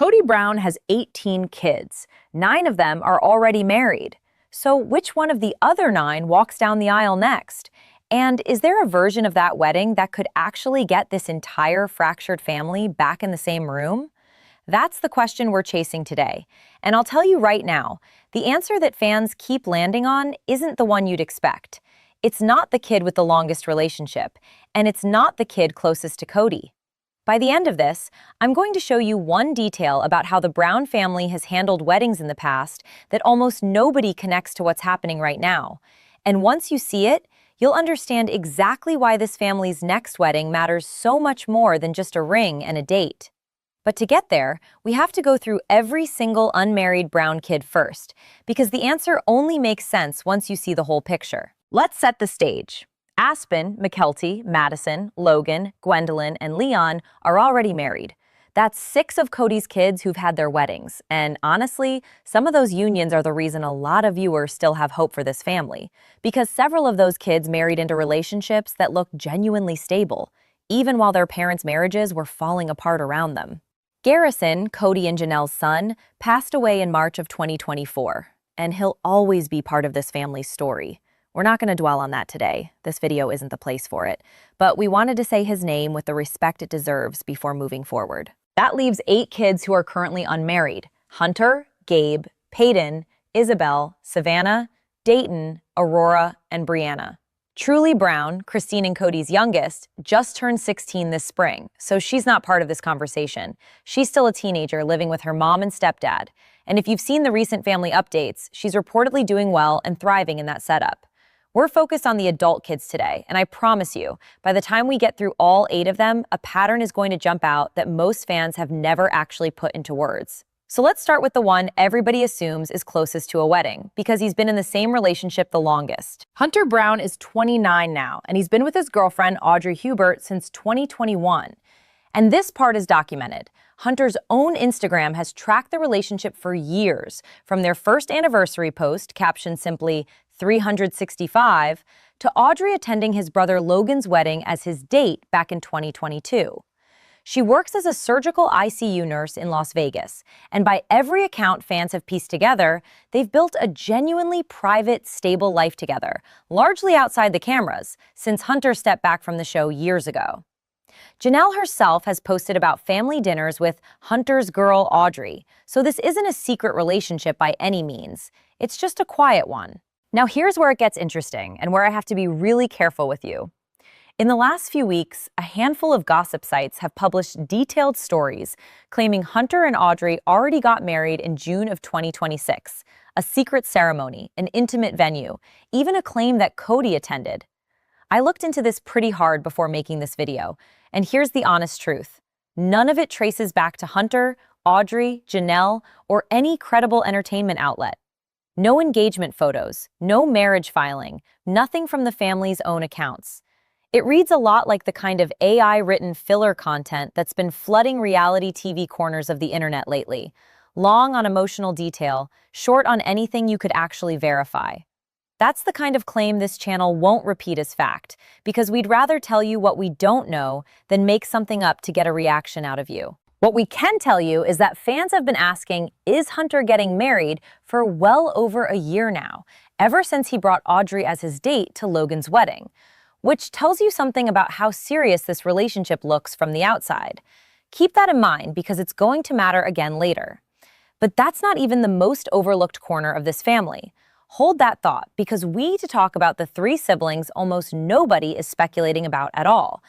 Kody Brown has 18 kids. 9 of them are already married. So which one of the other 9 walks down the aisle next? And is there a version of that wedding that could actually get this entire fractured family back in the same room? That's the question we're chasing today. And I'll tell you right now, the answer that fans keep landing on isn't the one you'd expect. It's not the kid with the longest relationship, and it's not the kid closest to Kody. By the end of this, I'm going to show you one detail about how the Brown family has handled weddings in the past that almost nobody connects to what's happening right now. And once you see it, you'll understand exactly why this family's next wedding matters so much more than just a ring and a date. But to get there, we have to go through every single unmarried Brown kid first, because the answer only makes sense once you see the whole picture. Let's set the stage. Aspen, McKelty, Madison, Logan, Gwendolyn, and Leon are already married. That's 6 of Kody's kids who've had their weddings. And honestly, some of those unions are the reason a lot of viewers still have hope for this family, because several of those kids married into relationships that looked genuinely stable, even while their parents' marriages were falling apart around them. Garrison, Kody and Janelle's son, passed away in March of 2024, and he'll always be part of this family's story. We're not going to dwell on that today. This video isn't the place for it. But we wanted to say his name with the respect it deserves before moving forward. That leaves 8 kids who are currently unmarried: Hunter, Gabe, Paedon, Isabel, Savanah, Dayton, Aurora, and Breanna. Truly Brown, Christine and Kody's youngest, just turned 16 this spring, so she's not part of this conversation. She's still a teenager living with her mom and stepdad. And if you've seen the recent family updates, she's reportedly doing well and thriving in that setup. We're focused on the adult kids today, and I promise you, by the time we get through all 8 of them, a pattern is going to jump out that most fans have never actually put into words. So let's start with the one everybody assumes is closest to a wedding, because he's been in the same relationship the longest. Hunter Brown is 29 now, and he's been with his girlfriend, Audrey Hubert, since 2021. And this part is documented. Hunter's own Instagram has tracked the relationship for years, from their first anniversary post, captioned simply 365, to Audrey attending his brother Logan's wedding as his date back in 2022. She works as a surgical ICU nurse in Las Vegas, and by every account fans have pieced together, they've built a genuinely private, stable life together, largely outside the cameras, since Hunter stepped back from the show years ago. Janelle herself has posted about family dinners with Hunter's girl Audrey, so this isn't a secret relationship by any means. It's just a quiet one. Now here's where it gets interesting, and where I have to be really careful with you. In the last few weeks, a handful of gossip sites have published detailed stories claiming Hunter and Audrey already got married in June of 2026, a secret ceremony, an intimate venue, even a claim that Kody attended. I looked into this pretty hard before making this video, and here's the honest truth. None of it traces back to Hunter, Audrey, Janelle, or any credible entertainment outlet. No engagement photos, no marriage filing, nothing from the family's own accounts. It reads a lot like the kind of AI-written filler content that's been flooding reality TV corners of the internet lately. Long on emotional detail, short on anything you could actually verify. That's the kind of claim this channel won't repeat as fact, because we'd rather tell you what we don't know than make something up to get a reaction out of you. What we can tell you is that fans have been asking, is Hunter getting married, for well over a year now, ever since he brought Audrey as his date to Logan's wedding, which tells you something about how serious this relationship looks from the outside. Keep that in mind, because it's going to matter again later. But that's not even the most overlooked corner of this family. Hold that thought, because we need to talk about the 3 siblings almost nobody is speculating about at all.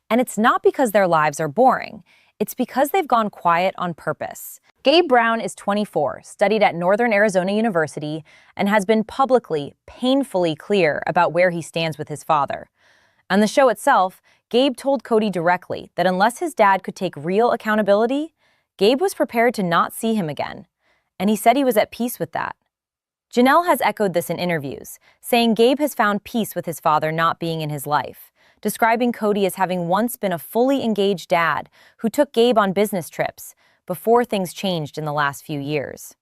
And it's not because their lives are boring. It's because they've gone quiet on purpose. Gabe Brown is 24, studied at Northern Arizona University, and has been publicly, painfully clear about where he stands with his father. On the show itself, Gabe told Kody directly that unless his dad could take real accountability, Gabe was prepared to not see him again. And he said he was at peace with that. Janelle has echoed this in interviews, saying Gabe has found peace with his father not being in his life, describing Kody as having once been a fully engaged dad who took Gabe on business trips before things changed in the last few years.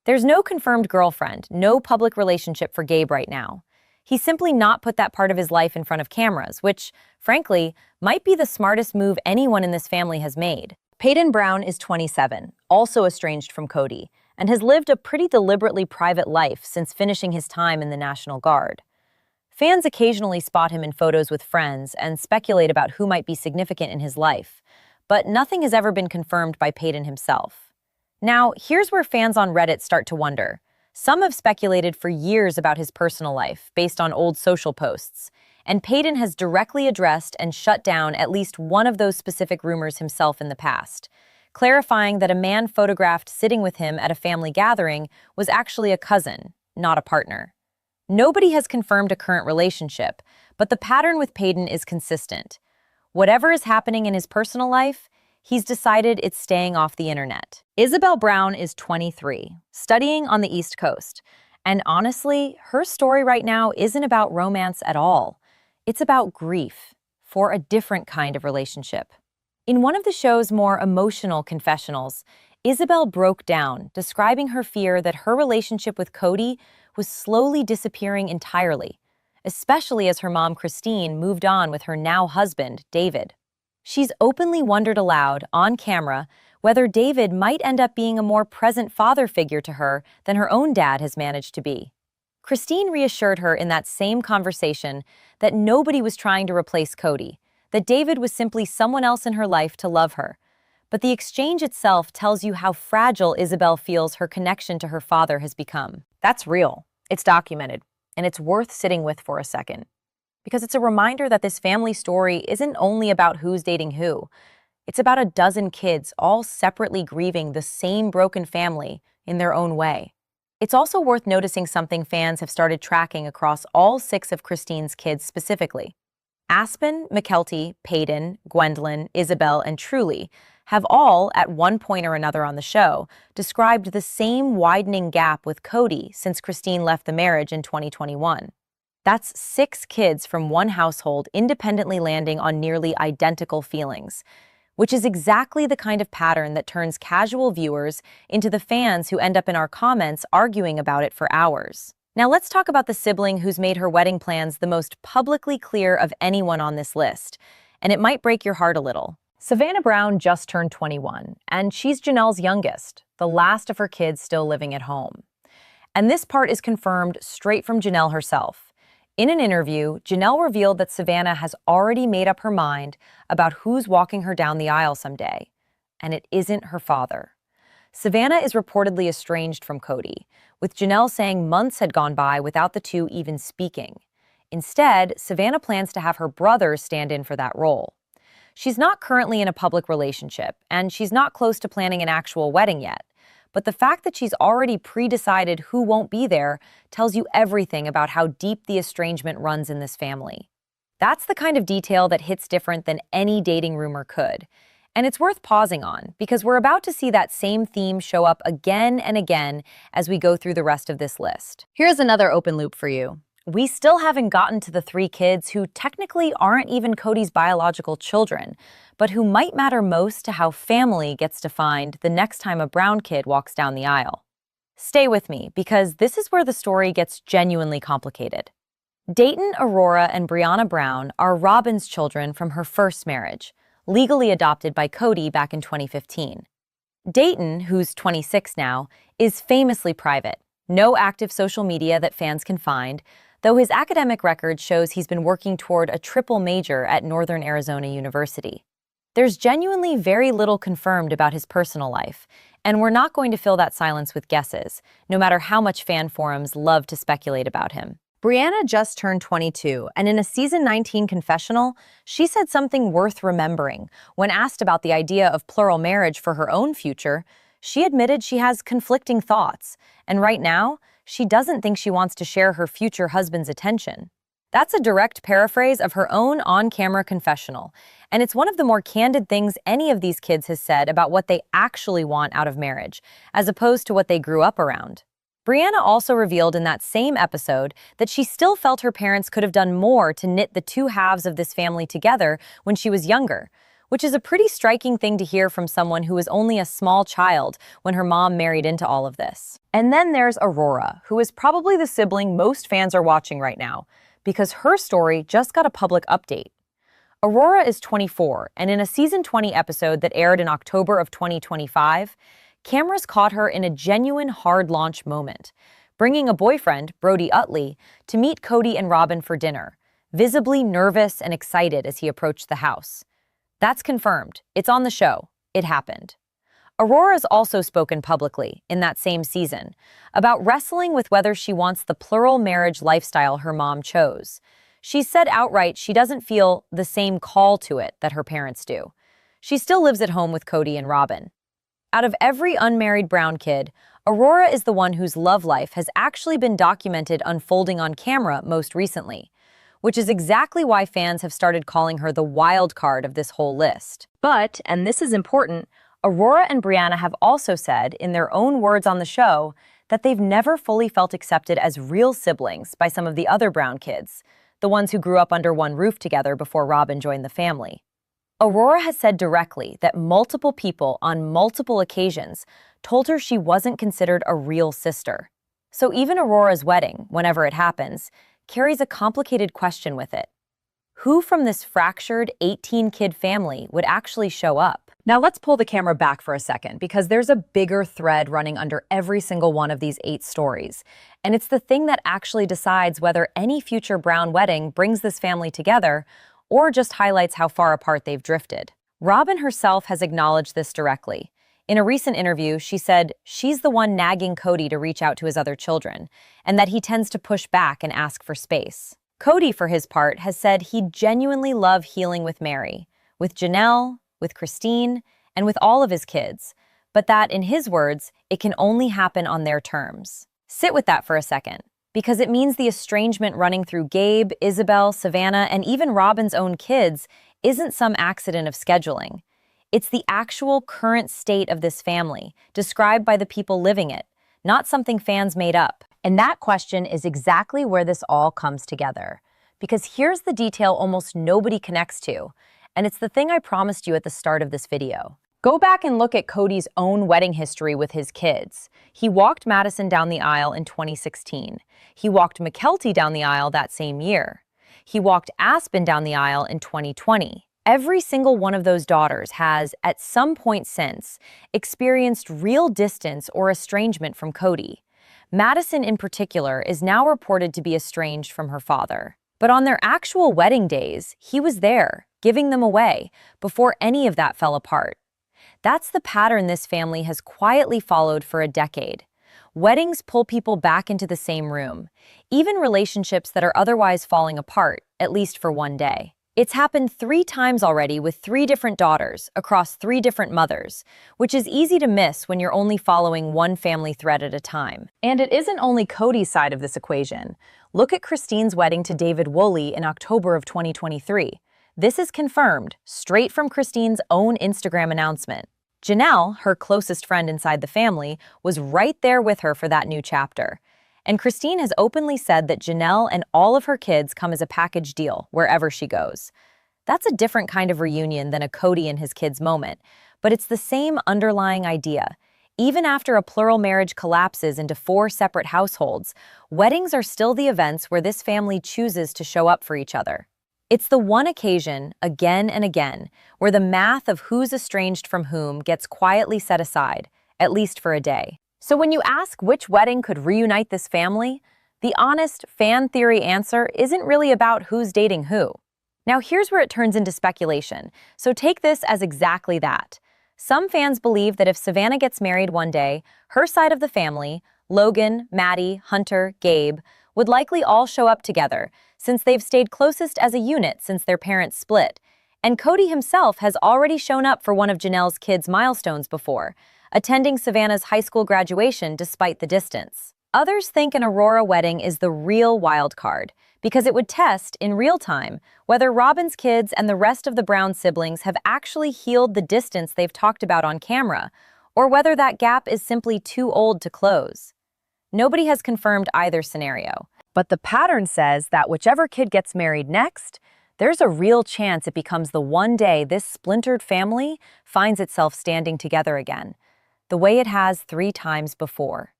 There's no confirmed girlfriend, no public relationship for Gabe right now. He's simply not put that part of his life in front of cameras, which, frankly, might be the smartest move anyone in this family has made. Paedon Brown is 27, also estranged from Kody, and has lived a pretty deliberately private life since finishing his time in the National Guard. Fans occasionally spot him in photos with friends and speculate about who might be significant in his life, but nothing has ever been confirmed by Paedon himself. Now, here's where fans on Reddit start to wonder. Some have speculated for years about his personal life, based on old social posts, and Paedon has directly addressed and shut down at least one of those specific rumors himself in the past, clarifying that a man photographed sitting with him at a family gathering was actually a cousin, not a partner. Nobody has confirmed a current relationship, but the pattern with Paedon is consistent. Whatever is happening in his personal life, he's decided it's staying off the internet. Ysabel Brown is 23, studying on the East Coast. And honestly, her story right now isn't about romance at all. It's about grief for a different kind of relationship. In one of the show's more emotional confessionals, Isabel broke down, describing her fear that her relationship with Kody was slowly disappearing entirely, especially as her mom Christine moved on with her now husband, David. She's openly wondered aloud, on camera, whether David might end up being a more present father figure to her than her own dad has managed to be. Christine reassured her in that same conversation that nobody was trying to replace Kody, that David was simply someone else in her life to love her. But the exchange itself tells you how fragile Isabel feels her connection to her father has become. That's real, it's documented, and it's worth sitting with for a second. Because it's a reminder that this family story isn't only about who's dating who. It's about a dozen kids all separately grieving the same broken family in their own way. It's also worth noticing something fans have started tracking across all 6 of Christine's kids specifically. Aspen, Mykelti, Paedon, Gwendolyn, Isabel, and Truly have all, at one point or another on the show, described the same widening gap with Kody since Christine left the marriage in 2021. That's 6 kids from one household independently landing on nearly identical feelings, which is exactly the kind of pattern that turns casual viewers into the fans who end up in our comments arguing about it for hours. Now let's talk about the sibling who's made her wedding plans the most publicly clear of anyone on this list, and it might break your heart a little. Savanah Brown just turned 21, and she's Janelle's youngest, the last of her kids still living at home. And this part is confirmed straight from Janelle herself. In an interview, Janelle revealed that Savanah has already made up her mind about who's walking her down the aisle someday, and it isn't her father. Savanah is reportedly estranged from Kody, with Janelle saying months had gone by without the two even speaking. Instead, Savanah plans to have her brother stand in for that role. She's not currently in a public relationship, and she's not close to planning an actual wedding yet. But the fact that she's already pre-decided who won't be there tells you everything about how deep the estrangement runs in this family. That's the kind of detail that hits different than any dating rumor could. And it's worth pausing on, because we're about to see that same theme show up again and again as we go through the rest of this list. Here's another open loop for you. We still haven't gotten to the 3 kids who technically aren't even Kody's biological children, but who might matter most to how family gets defined the next time a Brown kid walks down the aisle. Stay with me, because this is where the story gets genuinely complicated. Dayton, Aurora, and Breanna Brown are Robyn's children from her first marriage, legally adopted by Kody back in 2015. Dayton, who's 26 now, is famously private. No active social media that fans can find, though his academic record shows he's been working toward a triple major at Northern Arizona University. There's genuinely very little confirmed about his personal life, and we're not going to fill that silence with guesses, no matter how much fan forums love to speculate about him. Breanna just turned 22, and in a season 19 confessional, she said something worth remembering. When asked about the idea of plural marriage for her own future, she admitted she has conflicting thoughts, and right now, she doesn't think she wants to share her future husband's attention. That's a direct paraphrase of her own on-camera confessional, and it's one of the more candid things any of these kids has said about what they actually want out of marriage, as opposed to what they grew up around. Breanna also revealed in that same episode that she still felt her parents could have done more to knit the two halves of this family together when she was younger, which is a pretty striking thing to hear from someone who was only a small child when her mom married into all of this. And then there's Aurora, who is probably the sibling most fans are watching right now, because her story just got a public update. Aurora is 24, and in a season 20 episode that aired in October of 2025, cameras caught her in a genuine hard launch moment, bringing a boyfriend, Brody Utley, to meet Kody and Robyn for dinner, visibly nervous and excited as he approached the house. That's confirmed. It's on the show. It happened. Aurora's also spoken publicly, in that same season, about wrestling with whether she wants the plural marriage lifestyle her mom chose. She said outright she doesn't feel the same call to it that her parents do. She still lives at home with Kody and Robyn. Out of every unmarried Brown kid, Aurora is the one whose love life has actually been documented unfolding on camera most recently, which is exactly why fans have started calling her the wild card of this whole list. But, and this is important, Aurora and Breanna have also said, in their own words on the show, that they've never fully felt accepted as real siblings by some of the other Brown kids, the ones who grew up under one roof together before Robyn joined the family. Aurora has said directly that multiple people on multiple occasions told her she wasn't considered a real sister. So even Aurora's wedding, whenever it happens, carries a complicated question with it. Who from this fractured 18-kid family would actually show up? Now let's pull the camera back for a second, because there's a bigger thread running under every single one of these 8 stories. And it's the thing that actually decides whether any future Brown wedding brings this family together or just highlights how far apart they've drifted. Robyn herself has acknowledged this directly. In a recent interview, she said she's the one nagging Kody to reach out to his other children, and that he tends to push back and ask for space. Kody, for his part, has said he'd genuinely love healing with Mary, with Janelle, with Christine, and with all of his kids, but that, in his words, it can only happen on their terms. Sit with that for a second, because it means the estrangement running through Gabe, Isabel, Savanah, and even Robyn's own kids isn't some accident of scheduling. It's the actual current state of this family, described by the people living it, not something fans made up. And that question is exactly where this all comes together. Because here's the detail almost nobody connects to, and it's the thing I promised you at the start of this video. Go back and look at Kody's own wedding history with his kids. He walked Madison down the aisle in 2016. He walked Mykelti down the aisle that same year. He walked Aspen down the aisle in 2020. Every single one of those daughters has, at some point since, experienced real distance or estrangement from Kody. Madison, in particular, is now reported to be estranged from her father. But on their actual wedding days, he was there, giving them away, before any of that fell apart. That's the pattern this family has quietly followed for a decade. Weddings pull people back into the same room, even relationships that are otherwise falling apart, at least for one day. It's happened 3 times already with 3 different daughters, across 3 different mothers, which is easy to miss when you're only following one family thread at a time. And it isn't only Kody's side of this equation. Look at Christine's wedding to David Woolley in October of 2023. This is confirmed, straight from Christine's own Instagram announcement. Janelle, her closest friend inside the family, was right there with her for that new chapter. And Christine has openly said that Janelle and all of her kids come as a package deal wherever she goes. That's a different kind of reunion than a Kody and his kids moment, but it's the same underlying idea. Even after a plural marriage collapses into 4 separate households, weddings are still the events where this family chooses to show up for each other. It's the one occasion, again and again, where the math of who's estranged from whom gets quietly set aside, at least for a day. So when you ask which wedding could reunite this family, the honest, fan theory answer isn't really about who's dating who. Now here's where it turns into speculation, so take this as exactly that. Some fans believe that if Savanah gets married one day, her side of the family, Logan, Maddie, Hunter, Gabe, would likely all show up together, since they've stayed closest as a unit since their parents split. And Kody himself has already shown up for one of Janelle's kids' milestones before, attending Savanah's high school graduation despite the distance. Others think an Aurora wedding is the real wild card, because it would test, in real time, whether Robyn's kids and the rest of the Brown siblings have actually healed the distance they've talked about on camera, or whether that gap is simply too old to close. Nobody has confirmed either scenario, but the pattern says that whichever kid gets married next, there's a real chance it becomes the one day this splintered family finds itself standing together again, the way it has 3 times before.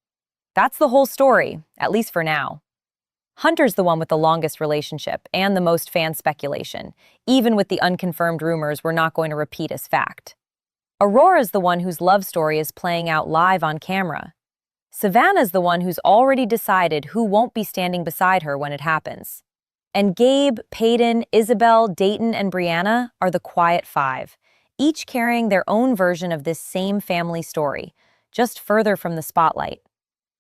That's the whole story, at least for now. Hunter's the one with the longest relationship and the most fan speculation, even with the unconfirmed rumors we're not going to repeat as fact. Aurora's the one whose love story is playing out live on camera. Savanah's the one who's already decided who won't be standing beside her when it happens. And Gabe, Paedon, Isabel, Dayton, and Breanna are the quiet five, each carrying their own version of this same family story, just further from the spotlight.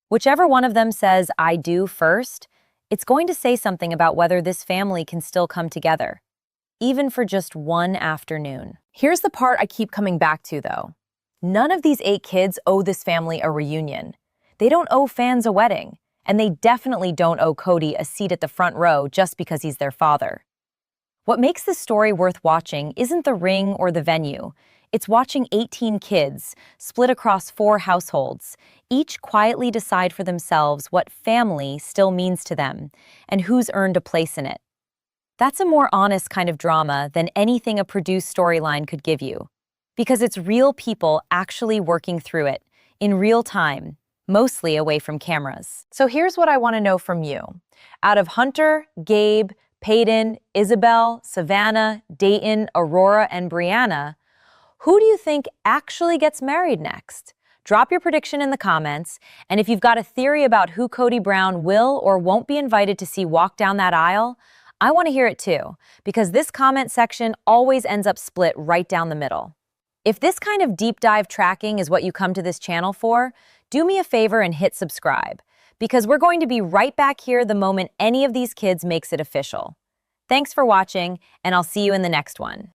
Whichever one of them says, "I do" first, it's going to say something about whether this family can still come together, even for just one afternoon. Here's the part I keep coming back to, though. None of these 8 kids owe this family a reunion. They don't owe fans a wedding, and they definitely don't owe Kody a seat at the front row just because he's their father. What makes this story worth watching isn't the ring or the venue. It's watching 18 kids, split across 4 households, each quietly decide for themselves what family still means to them and who's earned a place in it. That's a more honest kind of drama than anything a produced storyline could give you, because it's real people actually working through it, in real time, mostly away from cameras. So here's what I want to know from you. Out of Hunter, Gabe, Paedon, Isabel, Savanah, Dayton, Aurora, and Breanna, who do you think actually gets married next? Drop your prediction in the comments, and if you've got a theory about who Kody Brown will or won't be invited to see walk down that aisle, I want to hear it too, because this comment section always ends up split right down the middle. If this kind of deep dive tracking is what you come to this channel for, do me a favor and hit subscribe, because we're going to be right back here the moment any of these kids makes it official. Thanks for watching, and I'll see you in the next one.